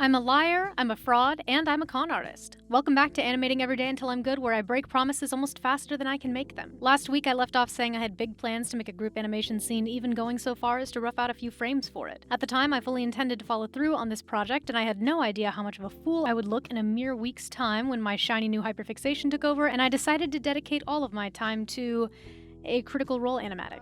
I'm a liar, I'm a fraud, and I'm a con artist. Welcome back to Animating Every Day Until I'm Good, where I break promises almost faster than I can make them. Last week I left off saying I had big plans to make a group animation scene, even going so far as to rough out a few frames for it. At the time, I fully intended to follow through on this project, and I had no idea how much of a fool I would look in a mere week's time when my shiny new hyperfixation took over, and I decided to dedicate all of my time to a Critical Role animatic.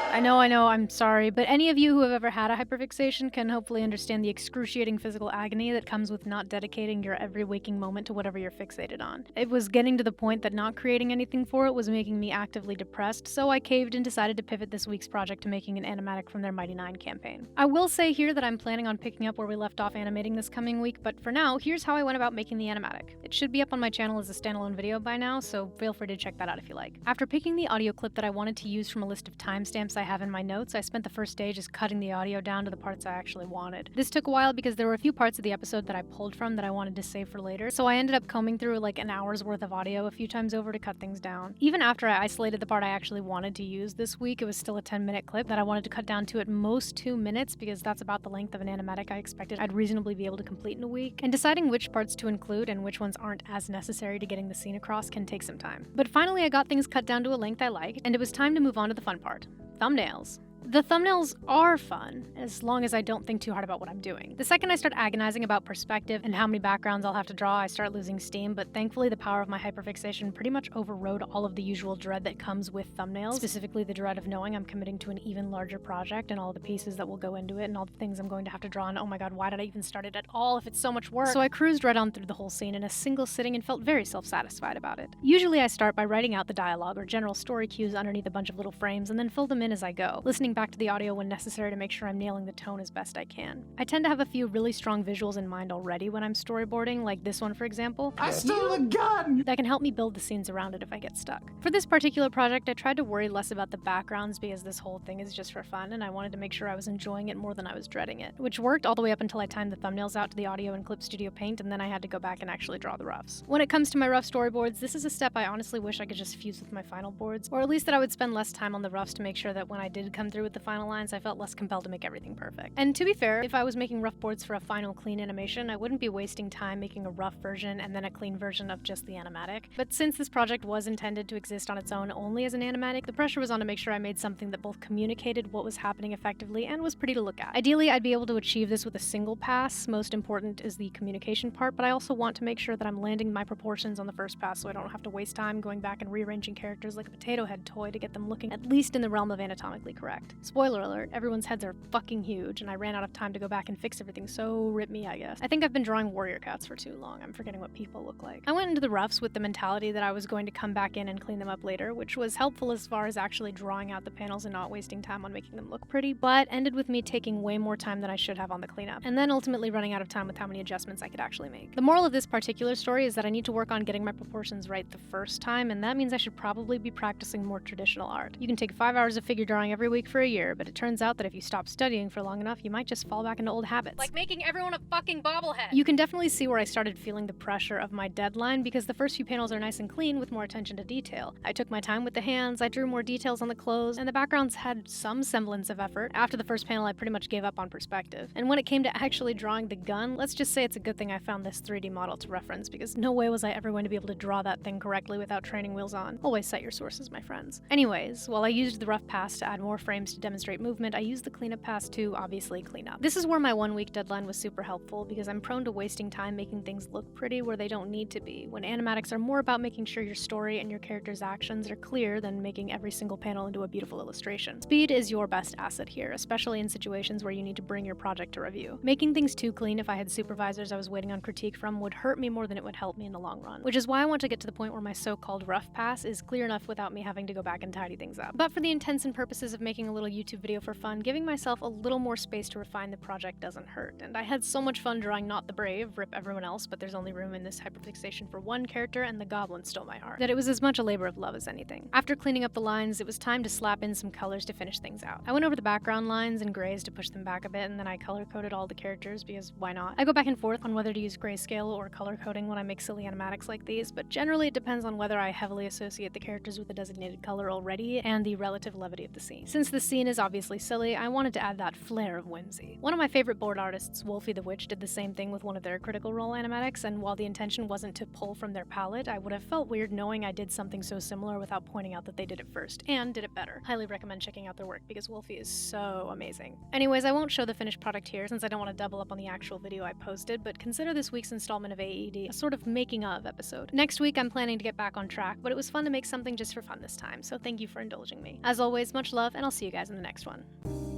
I know, I'm sorry, but any of you who have ever had a hyperfixation can hopefully understand the excruciating physical agony that comes with not dedicating your every waking moment to whatever you're fixated on. It was getting to the point that not creating anything for it was making me actively depressed, so I caved and decided to pivot this week's project to making an animatic from their Mighty Nine campaign. I will say here that I'm planning on picking up where we left off animating this coming week, but for now, here's how I went about making the animatic. It should be up on my channel as a standalone video by now, so feel free to check that out if you like. After picking the audio clip that I wanted to use from a list of timestamps I have in my notes, I spent the first day just cutting the audio down to the parts I actually wanted. This took a while because there were a few parts of the episode that I pulled from that I wanted to save for later, so I ended up combing through like an hour's worth of audio a few times over to cut things down. Even after I isolated the part I actually wanted to use this week, it was still a 10-minute clip that I wanted to cut down to at most 2 minutes because that's about the length of an animatic I expected I'd reasonably be able to complete in a week, and deciding which parts to include and which ones aren't as necessary to getting the scene across can take some time. But finally I got things cut down to a length I liked, and it was time to move on to the fun part. Thumbnails. The thumbnails are fun, as long as I don't think too hard about what I'm doing. The second I start agonizing about perspective and how many backgrounds I'll have to draw, I start losing steam, but thankfully the power of my hyperfixation pretty much overrode all of the usual dread that comes with thumbnails, specifically the dread of knowing I'm committing to an even larger project and all the pieces that will go into it and all the things I'm going to have to draw, and oh my god, why did I even start it at all if it's so much work? So I cruised right on through the whole scene in a single sitting and felt very self-satisfied about it. Usually I start by writing out the dialogue or general story cues underneath a bunch of little frames and then fill them in as I go, listening back to the audio when necessary to make sure I'm nailing the tone as best I can. I tend to have a few really strong visuals in mind already when I'm storyboarding, like this one for example. I stole a gun! That can help me build the scenes around it if I get stuck. For this particular project, I tried to worry less about the backgrounds because this whole thing is just for fun and I wanted to make sure I was enjoying it more than I was dreading it, which worked all the way up until I timed the thumbnails out to the audio in Clip Studio Paint, and then I had to go back and actually draw the roughs. When it comes to my rough storyboards, this is a step I honestly wish I could just fuse with my final boards, or at least that I would spend less time on the roughs to make sure that when I did come through with the final lines, I felt less compelled to make everything perfect. And to be fair, if I was making rough boards for a final clean animation, I wouldn't be wasting time making a rough version and then a clean version of just the animatic. But since this project was intended to exist on its own only as an animatic, the pressure was on to make sure I made something that both communicated what was happening effectively and was pretty to look at. Ideally, I'd be able to achieve this with a single pass. Most important is the communication part, but I also want to make sure that I'm landing my proportions on the first pass so I don't have to waste time going back and rearranging characters like a potato head toy to get them looking at least in the realm of anatomically correct. Spoiler alert, everyone's heads are fucking huge, and I ran out of time to go back and fix everything, so rip me, I guess. I think I've been drawing warrior cats for too long. I'm forgetting what people look like. I went into the roughs with the mentality that I was going to come back in and clean them up later, which was helpful as far as actually drawing out the panels and not wasting time on making them look pretty, but ended with me taking way more time than I should have on the cleanup, and then ultimately running out of time with how many adjustments I could actually make. The moral of this particular story is that I need to work on getting my proportions right the first time, and that means I should probably be practicing more traditional art. You can take 5 hours of figure drawing every week for a year, but it turns out that if you stop studying for long enough, you might just fall back into old habits. Like making everyone a fucking bobblehead! You can definitely see where I started feeling the pressure of my deadline because the first few panels are nice and clean with more attention to detail. I took my time with the hands, I drew more details on the clothes, and the backgrounds had some semblance of effort. After the first panel, I pretty much gave up on perspective. And when it came to actually drawing the gun, let's just say it's a good thing I found this 3D model to reference because no way was I ever going to be able to draw that thing correctly without training wheels on. Always cite your sources, my friends. Anyways, while I used the rough pass to add more frames to demonstrate movement, I used the cleanup pass to obviously clean up. This is where my 1-week deadline was super helpful because I'm prone to wasting time making things look pretty where they don't need to be, when animatics are more about making sure your story and your character's actions are clear than making every single panel into a beautiful illustration. Speed is your best asset here, especially in situations where you need to bring your project to review. Making things too clean if I had supervisors I was waiting on critique from would hurt me more than it would help me in the long run, which is why I want to get to the point where my so-called rough pass is clear enough without me having to go back and tidy things up. But for the intents and purposes of making a little YouTube video for fun, giving myself a little more space to refine the project doesn't hurt, and I had so much fun drawing Not the Brave, rip everyone else, but there's only room in this hyperfixation for one character, and the goblin stole my heart, that it was as much a labor of love as anything. After cleaning up the lines, it was time to slap in some colors to finish things out. I went over the background lines and grays to push them back a bit, and then I color-coded all the characters because why not? I go back and forth on whether to use grayscale or color coding when I make silly animatics like these, but generally it depends on whether I heavily associate the characters with a designated color already and the relative levity of the scene. Since the scene is obviously silly, I wanted to add that flair of whimsy. One of my favorite board artists, Wolfie the Witch, did the same thing with one of their Critical Role animatics, and while the intention wasn't to pull from their palette, I would have felt weird knowing I did something so similar without pointing out that they did it first, and did it better. Highly recommend checking out their work because Wolfie is so amazing. Anyways, I won't show the finished product here since I don't want to double up on the actual video I posted, but consider this week's installment of AED a sort of making of episode. Next week I'm planning to get back on track, but it was fun to make something just for fun this time, so thank you for indulging me. As always, much love, and I'll see you guys in the next one.